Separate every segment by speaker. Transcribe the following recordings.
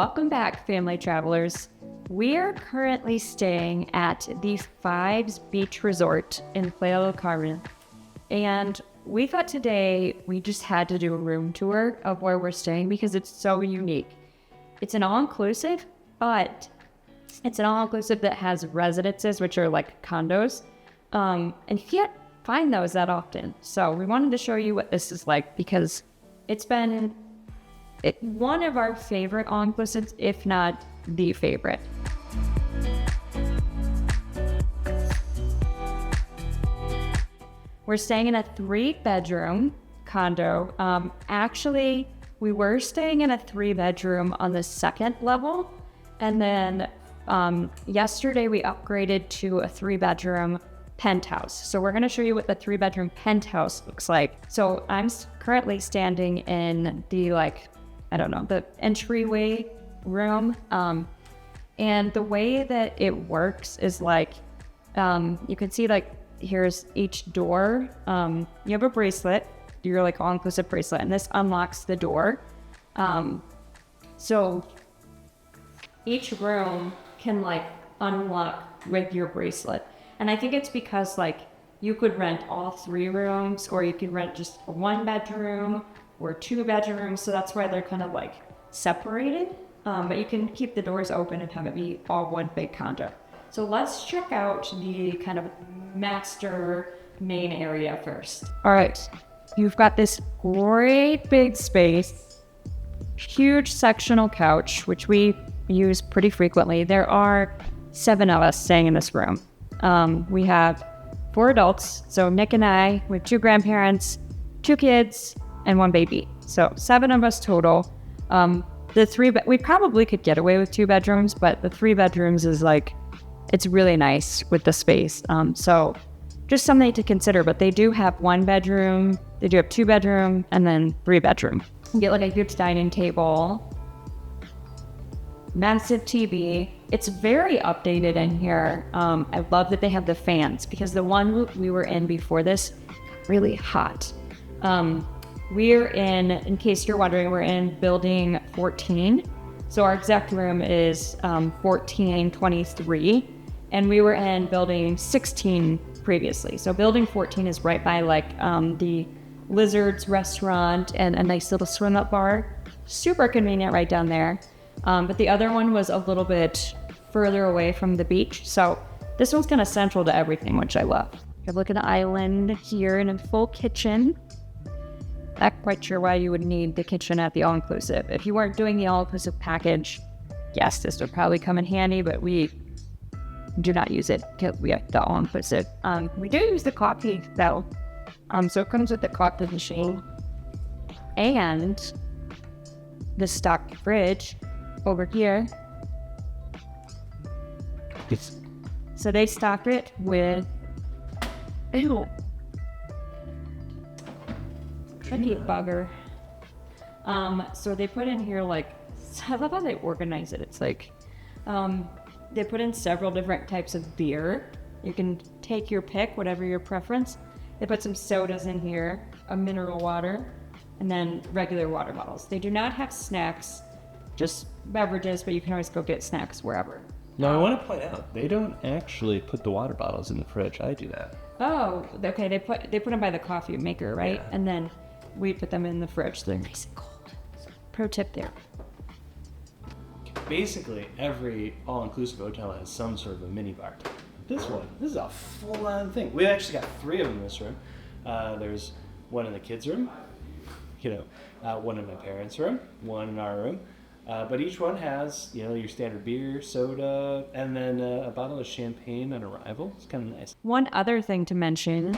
Speaker 1: Welcome back, family travelers. We are currently staying at the Fives Beach Resort in Playa del Carmen, and we thought today we just had to do a room tour of where we're staying because it's so unique. It's an all-inclusive, but it's an all-inclusive that has residences, which are like condos, and you can't find those that often. So we wanted to show you what this is like because it's been one of our favorite all-inclusives, if not the favorite. We're staying in a 3-bedroom condo. Actually, we were staying in a 3-bedroom on the second level, and then yesterday we upgraded to a 3-bedroom penthouse. So we're going to show you what the 3-bedroom penthouse looks like. So I'm currently standing in the the entryway room. And the way that it works is you can see here's each door. You have a bracelet, your all-inclusive bracelet, and this unlocks the door. So each room can unlock with your bracelet. And I think it's because you could rent all 3 rooms, or you could rent just a 1-bedroom or 2 bedrooms. So that's why they're kind of separated. But you can keep the doors open and have it be all one big condo. So let's check out the kind of master main area first. All right, you've got this great big space, huge sectional couch, which we use pretty frequently. There are 7 of us staying in this room. We have 4 adults, so Nick and I, we have 2 grandparents, 2 kids, and 1 baby. So 7 of us total. We probably could get away with 2 bedrooms, but the 3 bedrooms is it's really nice with the space. So just something to consider, but they do have 1 bedroom, they do have 2 bedroom, and then 3 bedroom. You get a huge dining table, massive TV. It's very updated in here. I love that they have the fans because the one we were in before this, really hot. We're in case you're wondering, we're in building 14. So our exact room is 1423, and we were in building 16 previously. So building 14 is right by the Lizards restaurant and a nice little swim up bar. Super convenient right down there. But the other one was a little bit further away from the beach. So this one's kind of central to everything, which I love. You have an island here and a full kitchen. Not quite sure why you would need the kitchen at the all-inclusive. If you weren't doing the all-inclusive package, yes, this would probably come in handy, but we do not use it because we have the all-inclusive. We do use the coffee though. So it comes with the coffee machine and the stock fridge over here. So they stock it with pretty bugger. So they put in here I love how they organize it. It's they put in several different types of beer. You can take your pick, whatever your preference. They put some sodas in here, a mineral water, and then regular water bottles. They do not have snacks, just beverages, but you can always go get snacks wherever.
Speaker 2: Now I want to point out, they don't actually put the water bottles in the fridge. I do that.
Speaker 1: Oh, okay. They put them by the coffee maker, right? Yeah. And then we put them in the fridge. They're nice and cold. Pro tip there.
Speaker 2: Basically, every all-inclusive hotel has some sort of a mini bar. This is a full-on thing. We actually got 3 of them in this room. There's one in the kids' room, one in my parents' room, one in our room. But each one has, your standard beer, soda, and then a bottle of champagne on arrival. It's kind of nice.
Speaker 1: One other thing to mention,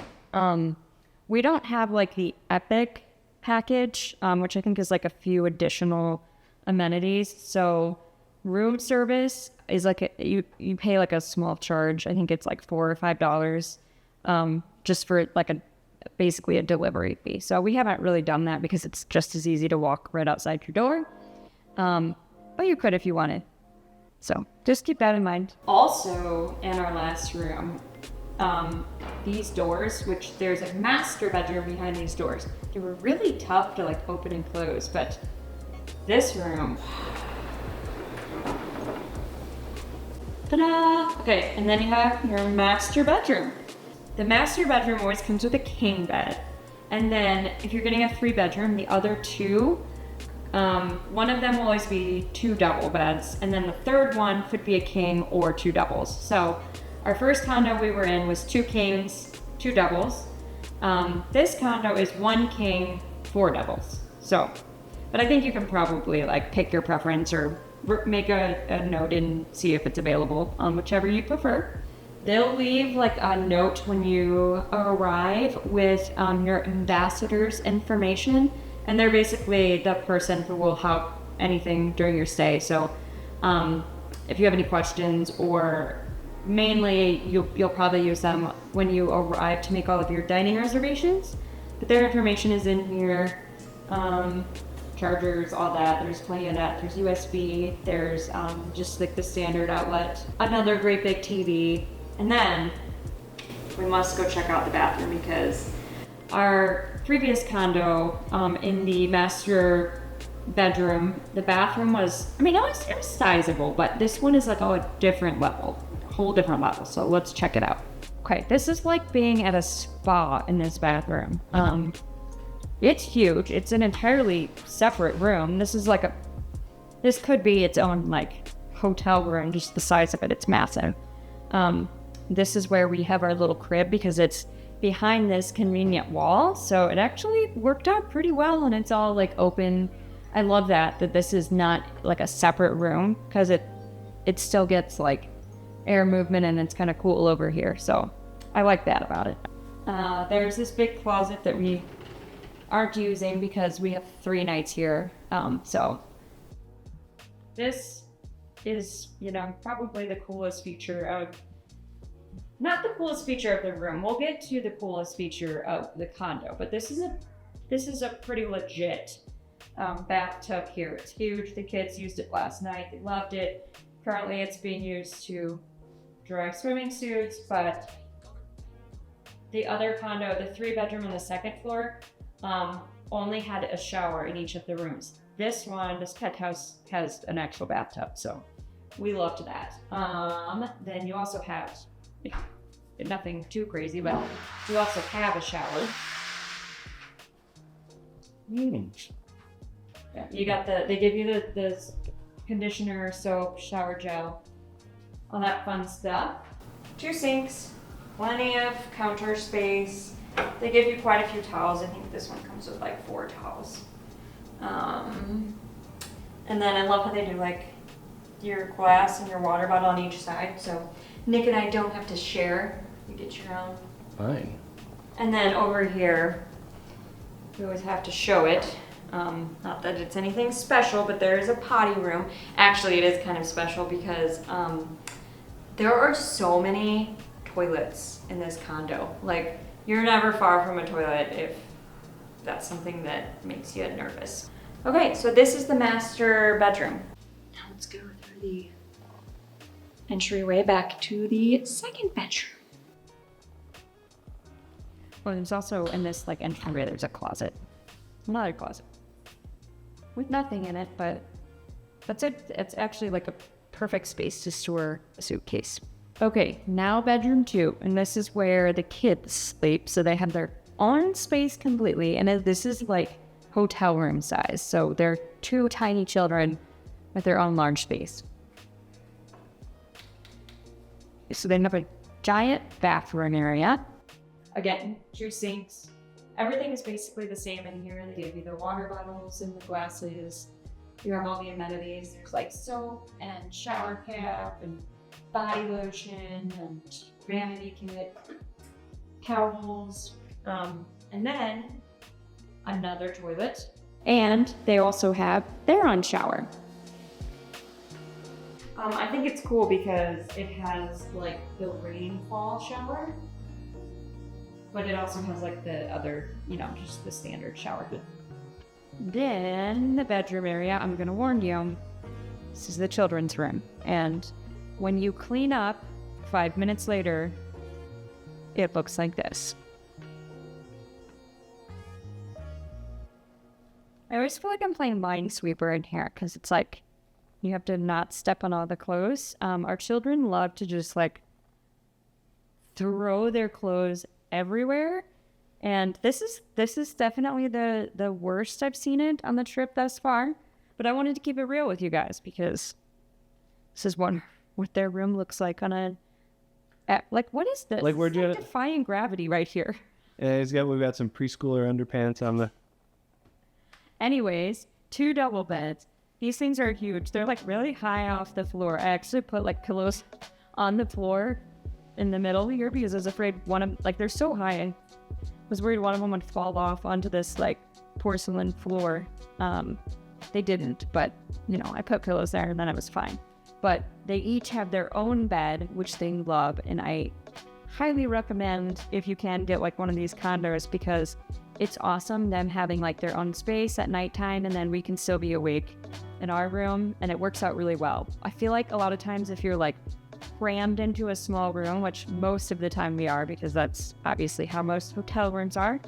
Speaker 1: we don't have the Epic package, which I think is a few additional amenities. So room service is you pay a small charge. I think it's $4 or $5, just for basically a delivery fee. So we haven't really done that because it's just as easy to walk right outside your door. But you could if you wanted. So just keep that in mind. Also, in our last room, these doors, which there's a master bedroom behind these doors, they were really tough to open and close, but this room, Ta-da! Okay, and then you have your master bedroom. The master bedroom always comes with a king bed. And then if you're getting a 3-bedroom, the other two, one of them will always be 2 double beds. And then the third one could be a king or 2 doubles. So our first condo we were in was 2 kings, 2 doubles. This condo is 1 king, 4 doubles. So, but I think you can probably like pick your preference or make a note and see if it's available on whichever you prefer. They'll leave like a note when you arrive with your ambassador's information, and they're basically the person who will help anything during your stay. So if you have any questions, or mainly you'll probably use them when you arrive to make all of your dining reservations, but their information is in here. Chargers, all that. There's plenty of that. There's USB. There's just like the standard outlet. Another great big TV. And then we must go check out the bathroom, because our previous condo in the master bedroom, the bathroom was, I mean, it was sizable, but this one is like a different level, a whole different level. So let's check it out. Okay, this is like being at a spa in this bathroom. It's huge. It's an entirely separate room. This could be its own like hotel room, just the size of it. It's massive. This is where we have our little crib, because it's behind this convenient wall. So it actually worked out pretty well, and it's all like open. I love that this is not like a separate room, because it still gets like air movement, and it's kind of cool over here. So I like that about it. There's this big closet that we aren't using because we have 3 nights here. So this is, probably the coolest feature of, not the coolest feature of the room. We'll get to the coolest feature of the condo, but this is a pretty legit bathtub here. It's huge. The kids used it last night. They loved it. Currently it's being used to dry swimming suits, but the other condo, the 3-bedroom on the 2nd floor, only had a shower in each of the rooms. This penthouse has an actual bathtub, so we loved that. Then you also have, nothing too crazy, but you also have a shower. Yeah, you got they give you the conditioner, soap, shower gel, all that fun stuff. 2 sinks, plenty of counter space. They give you quite a few towels. I think this one comes with like 4 towels. And then I love how they do like your glass and your water bottle on each side. So Nick and I don't have to share. You get your own.
Speaker 2: Fine.
Speaker 1: And then over here, we always have to show it. Not that it's anything special, but there is a potty room. Actually, it is kind of special because there are so many toilets in this condo. Like, you're never far from a toilet if that's something that makes you nervous. Okay, so this is the master bedroom. Now let's go through the entryway back to the 2nd bedroom. Well, there's also in this like entryway, there's a closet. Another closet. With nothing in it, but that's it. It's actually like a perfect space to store a suitcase. Okay, now bedroom 2, and this is where the kids sleep. So they have their own space completely, and this is like hotel room size. So they're 2 tiny children with their own large space. So they have a giant bathroom area. Again, 2 sinks. Everything is basically the same in here. They give you the water bottles and the glasses. You have all the amenities. There's like soap and shower cap and body lotion and vanity kit, towels, and then another toilet. And they also have their own shower. I think it's cool because it has like the rainfall shower, but it also has like the other, just the standard shower. Then the bedroom area, I'm gonna warn you, this is the children's room. And when you clean up 5 minutes later, it looks like this. I always feel like I'm playing Minesweeper in here because it's like You have to not step on all the clothes. Our children love to just like throw their clothes everywhere. And this is definitely the worst I've seen it on the trip thus far. But I wanted to keep it real with you guys because this is what their room looks like on a like, what is this?
Speaker 2: Like, where'd you
Speaker 1: like defying gravity right here.
Speaker 2: Yeah, we've got some preschooler underpants on the.
Speaker 1: Anyways, 2 double beds. These things are huge. They're like really high off the floor. I actually put like pillows on the floor in the middle here because I was afraid they're so high. I was worried one of them would fall off onto this like porcelain floor. They didn't, but I put pillows there and then it was fine. But they each have their own bed, which they love, and I highly recommend if you can get like one of these condos because it's awesome them having like their own space at nighttime and then we can still be awake in our room and it works out really well. I feel like a lot of times if you're like crammed into a small room, which most of the time we are because that's obviously how most hotel rooms are,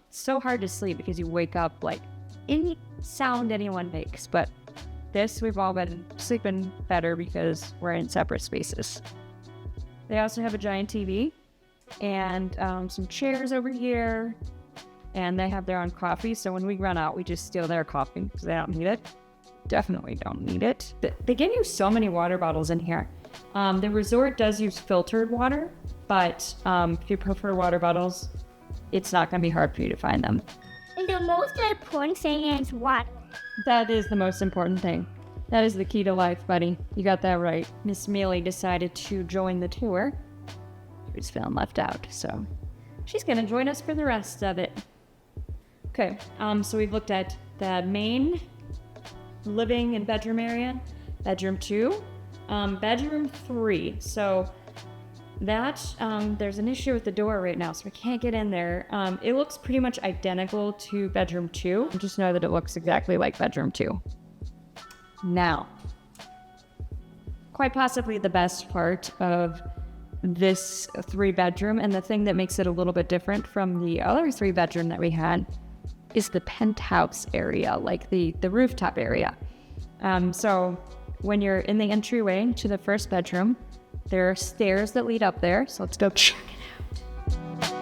Speaker 1: so hard to sleep because you wake up like any sound anyone makes. But this, we've all been sleeping better because we're in separate spaces. They also have a giant TV and some chairs over here, and they have their own coffee. So when we run out, we just steal their coffee because they don't need it. Definitely don't need it. They give you so many water bottles in here. The resort does use filtered water, but if you prefer water bottles, it's not going to be hard for you to find them.
Speaker 3: And the most important thing is water.
Speaker 1: That is the most important thing. That is the key to life, buddy. You got that right. Miss Mealy decided to join the tour. She was feeling left out, so she's going to join us for the rest of it. Okay, so we've looked at the main living and bedroom area, bedroom 2, bedroom 3. So that, there's an issue with the door right now, so we can't get in there. It looks pretty much identical to bedroom 2. Just know that it looks exactly like bedroom 2. Now, quite possibly the best part of this 3-bedroom, and the thing that makes it a little bit different from the other 3-bedroom that we had, is the penthouse area, like the rooftop area. So when you're in the entryway to the first bedroom, there are stairs that lead up there, so let's go check it out.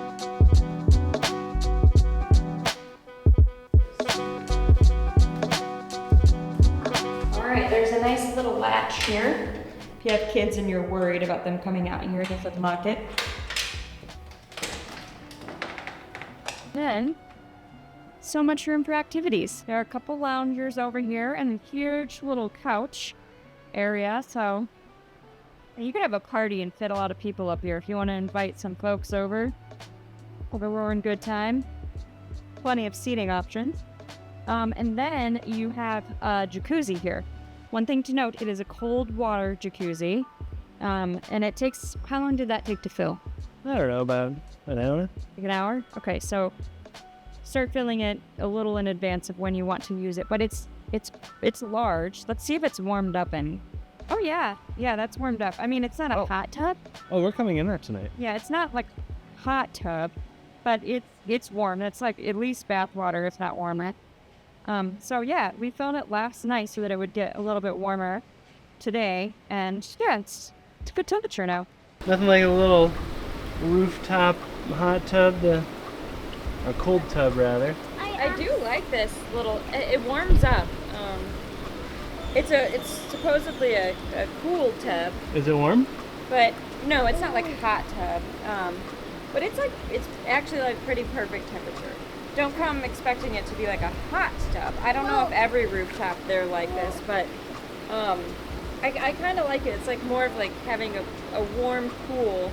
Speaker 1: All right, there's a nice little latch here. If you have kids and you're worried about them coming out here, just unlock it. Then, so much room for activities. There are a couple loungers over here and a huge little couch area, so you could have a party and fit a lot of people up here if you want to invite some folks over. Have a roaring good time. Plenty of seating options. And then you have a jacuzzi here. One thing to note, it is a cold water jacuzzi. And it takes, how long did that take to fill?
Speaker 2: I don't know, about an hour.
Speaker 1: Like an hour? Okay, so start filling it a little in advance of when you want to use it. But it's large. Let's see if it's warmed up and oh yeah, that's warmed up. I mean, it's not a hot tub.
Speaker 2: Oh, we're coming in there tonight.
Speaker 1: Yeah, it's not like hot tub, but it's warm. It's like at least bath water, if not warmer. So yeah, we filled it last night so that it would get a little bit warmer today, and yeah, it's a good temperature now.
Speaker 2: Nothing like a little rooftop hot tub, or cold tub rather.
Speaker 1: I do like this little. It warms up. It's supposedly a cool tub.
Speaker 2: Is it warm?
Speaker 1: But no, it's not like a hot tub. But it's actually like pretty perfect temperature. Don't come expecting it to be like a hot tub. I don't know if every rooftop they're like this, but I kind of like it. It's like more of like having a warm pool,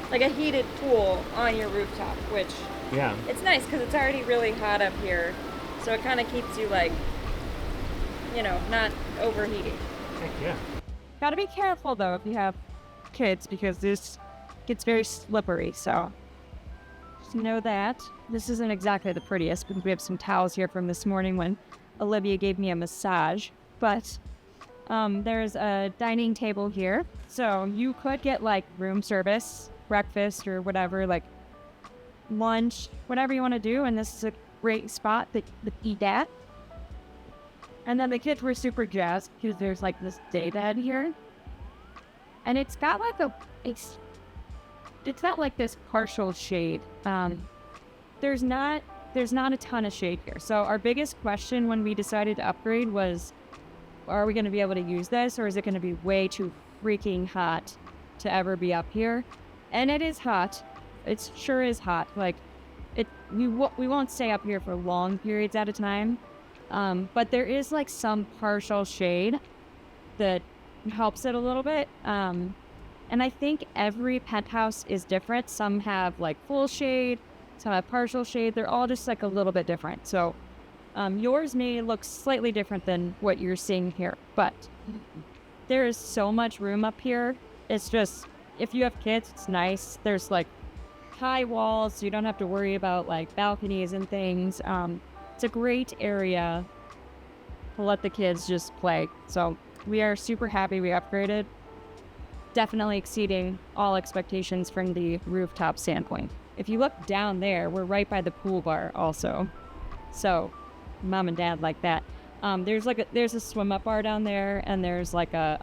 Speaker 1: like a heated pool on your rooftop, which
Speaker 2: Yeah.
Speaker 1: it's nice because it's already really hot up here, so it kind of keeps you like, not overheating.
Speaker 2: Heck yeah.
Speaker 1: Gotta be careful though if you have kids because this gets very slippery, so just know that. This isn't exactly the prettiest because we have some towels here from this morning when Olivia gave me a massage, but there's a dining table here, so you could get like room service, breakfast, or whatever, like lunch, whatever you want to do, and this is a great spot to eat at. And then the kids were super jazzed because there's like this day bed here. And it's got like it's not like this partial shade. There's not a ton of shade here. So our biggest question when we decided to upgrade was, are we going to be able to use this, or is it going to be way too freaking hot to ever be up here? And it is hot. It sure is hot. Like, we won't stay up here for long periods at a time. But there is like some partial shade that helps it a little bit. And I think every penthouse is different. Some have like full shade, some have partial shade. They're all just like a little bit different. So yours may look slightly different than what you're seeing here, but there is so much room up here. It's just, if you have kids, it's nice. There's like high walls, so you don't have to worry about like balconies and things. It's a great area to let the kids just play. So we are super happy we upgraded. Definitely exceeding all expectations from the rooftop standpoint. If you look down there, we're right by the pool bar also. So mom and dad like that. There's a swim up bar down there, and there's like a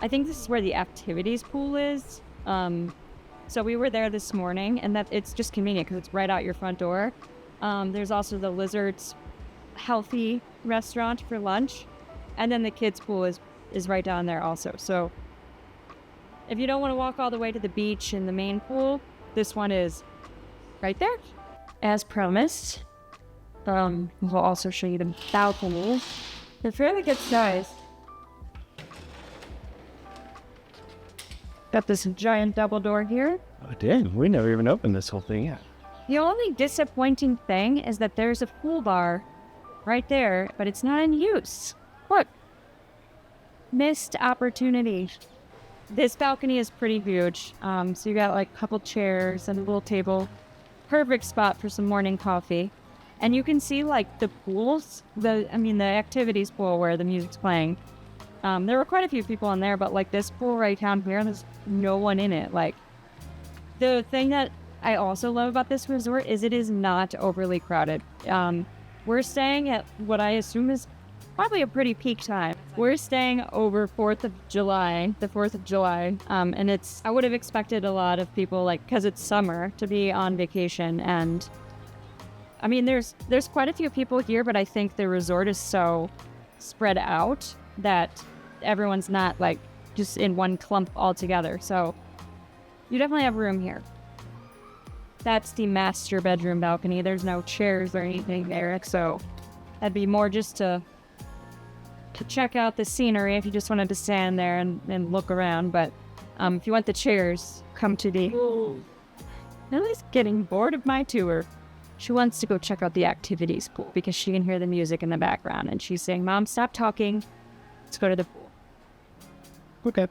Speaker 1: I think this is where the activities pool is. So we were there this morning, and that it's just convenient because it's right out your front door. There's also the Lizard's healthy restaurant for lunch, and then the kids pool is right down there also. So if you don't want to walk all the way to the beach and the main pool, this one is right there. As promised, we'll also show you the balcony. They're fairly good size. Got this giant double door here.
Speaker 2: Oh, damn. We never even opened this whole thing yet.
Speaker 1: The only disappointing thing is that there's a pool bar right there, but it's not in use. Look. Missed opportunity. This balcony is pretty huge. So you got like a couple chairs and a little table. Perfect spot for some morning coffee. And you can see like the pools, the activities pool where the music's playing. There were quite a few people in there, but like this pool right down here, there's no one in it. Like, the thing that I also love about this resort is it is not overly crowded. We're staying at what I assume is probably a pretty peak time. We're staying over the 4th of July, and I would have expected a lot of people, like, because it's summer, to be on vacation. And I mean, there's quite a few people here, but I think the resort is so spread out that everyone's not like just in one clump all together. So you definitely have room here. That's the master bedroom balcony. There's no chairs or anything there, so that'd be more just to check out the scenery if you just wanted to stand there and look around. But if you want the chairs, come to the... Lily's getting bored of my tour. She wants to go check out the activities pool because she can hear the music in the background, and she's saying, "Mom, stop talking. Let's go to the pool."
Speaker 2: Okay.